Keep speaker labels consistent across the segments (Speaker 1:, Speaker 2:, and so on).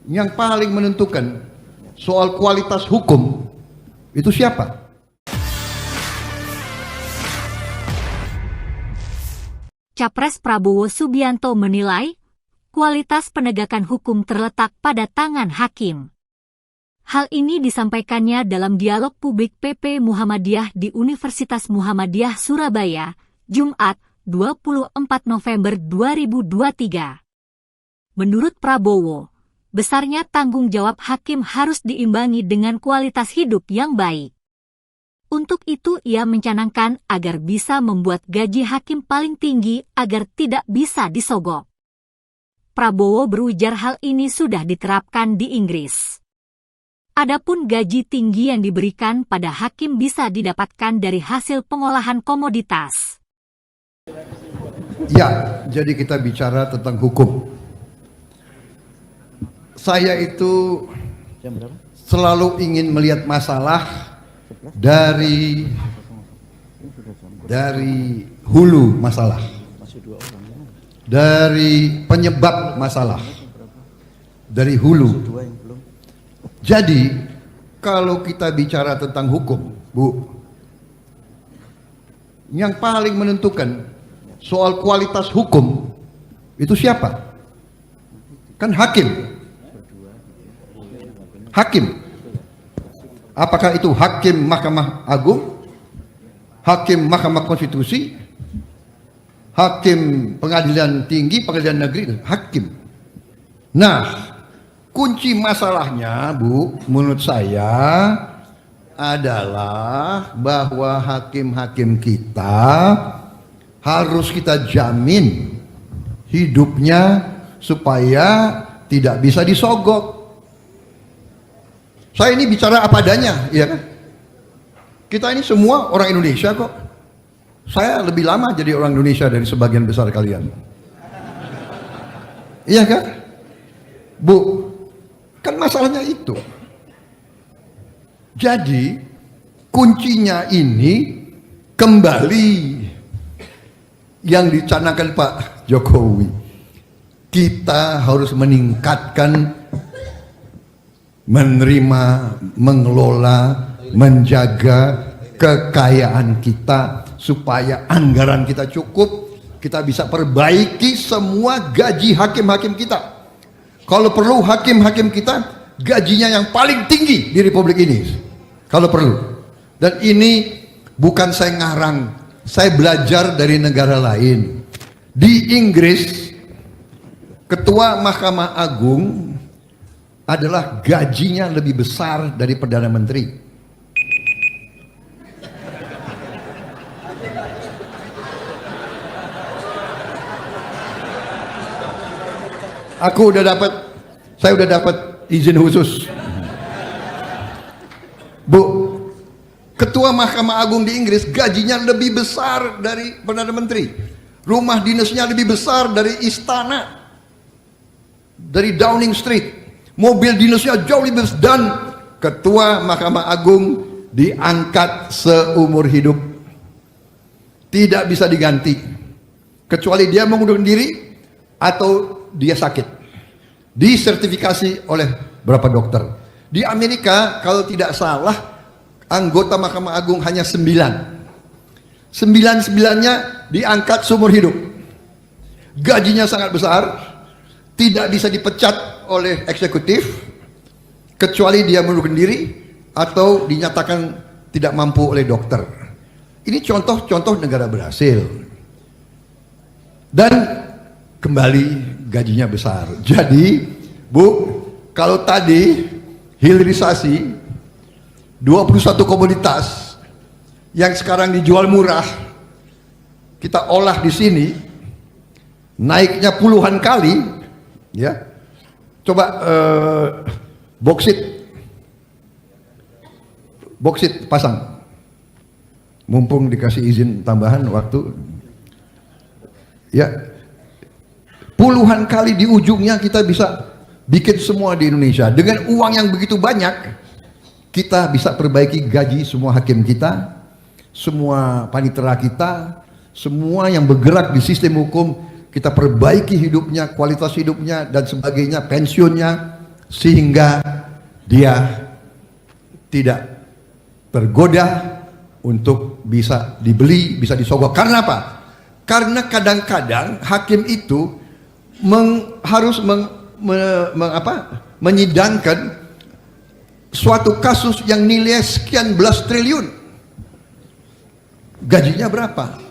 Speaker 1: yang paling menentukan soal kualitas hukum itu siapa?
Speaker 2: Capres Prabowo Subianto menilai, kualitas penegakan hukum terletak pada tangan hakim. Hal ini disampaikannya dalam dialog publik PP Muhammadiyah di Universitas Muhammadiyah Surabaya, Jumat, 24 November 2023. Menurut Prabowo, besarnya tanggung jawab hakim harus diimbangi dengan kualitas hidup yang baik. Untuk itu ia mencanangkan agar bisa membuat gaji hakim paling tinggi agar tidak bisa disogok. Prabowo berujar hal ini sudah diterapkan di Inggris. Adapun gaji tinggi yang diberikan pada hakim bisa didapatkan dari hasil pengolahan komoditas.
Speaker 1: Ya, jadi kita bicara tentang hukum. Saya itu selalu ingin melihat masalah dari hulu masalah, dari penyebab masalah, dari hulu. Jadi kalau kita bicara tentang hukum, Bu, yang paling menentukan soal kualitas hukum itu siapa? Kan hakim. Hakim. Apakah itu hakim Mahkamah Agung, hakim Mahkamah Konstitusi, hakim Pengadilan Tinggi, Pengadilan Negeri, hakim. Nah, kunci masalahnya, Bu, menurut saya adalah bahwa hakim-hakim kita harus kita jamin hidupnya supaya tidak bisa disogok. Saya ini bicara apa adanya, ya kan? Kita ini semua orang Indonesia kok. Saya lebih lama jadi orang Indonesia dari sebagian besar kalian. Iya kan? Bu, kan masalahnya itu. Jadi, kuncinya ini kembali yang dicanangkan Pak Jokowi. Kita harus meningkatkan, menerima, mengelola, menjaga kekayaan kita supaya anggaran kita cukup, kita bisa perbaiki semua gaji hakim-hakim kita. Kalau perlu hakim-hakim kita gajinya yang paling tinggi di Republik ini, kalau perlu. Dan ini bukan saya ngarang, saya belajar dari negara lain. Di Inggris, Ketua Mahkamah Agung adalah gajinya lebih besar dari Perdana Menteri. Saya udah dapat izin khusus. Bu, Ketua Mahkamah Agung di Inggris gajinya lebih besar dari Perdana Menteri. Rumah dinasnya lebih besar dari istana, dari Downing Street. Mobil dinasnya jauh lebih besar, dan Ketua Mahkamah Agung diangkat seumur hidup. Tidak bisa diganti kecuali dia mengundurkan diri atau dia sakit. Disertifikasi oleh berapa dokter. Di Amerika kalau tidak salah anggota Mahkamah Agung hanya 9. 9-9-nya diangkat seumur hidup. Gajinya sangat besar, tidak bisa dipecat oleh eksekutif kecuali dia mengundurkan diri atau dinyatakan tidak mampu oleh dokter. Ini contoh-contoh negara berhasil. Dan kembali gajinya besar. Jadi, Bu, kalau tadi hilirisasi 21 komoditas yang sekarang dijual murah kita olah di sini, naiknya puluhan kali, ya. Coba boksit pasang, mumpung dikasih izin tambahan waktu, ya. Puluhan kali di ujungnya kita bisa bikin semua di Indonesia dengan uang yang begitu banyak. Kita bisa perbaiki gaji semua hakim kita, semua panitera kita, semua yang bergerak di sistem hukum. Kita perbaiki hidupnya, kualitas hidupnya dan sebagainya, pensiunnya, sehingga dia tidak tergoda untuk bisa dibeli, bisa disogok. Karena apa? Karena kadang-kadang hakim itu harus menyidangkan suatu kasus yang nilai sekian belas triliun. Gajinya berapa?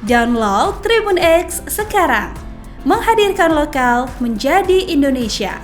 Speaker 3: Download Tribun X sekarang, menghadirkan lokal menjadi Indonesia.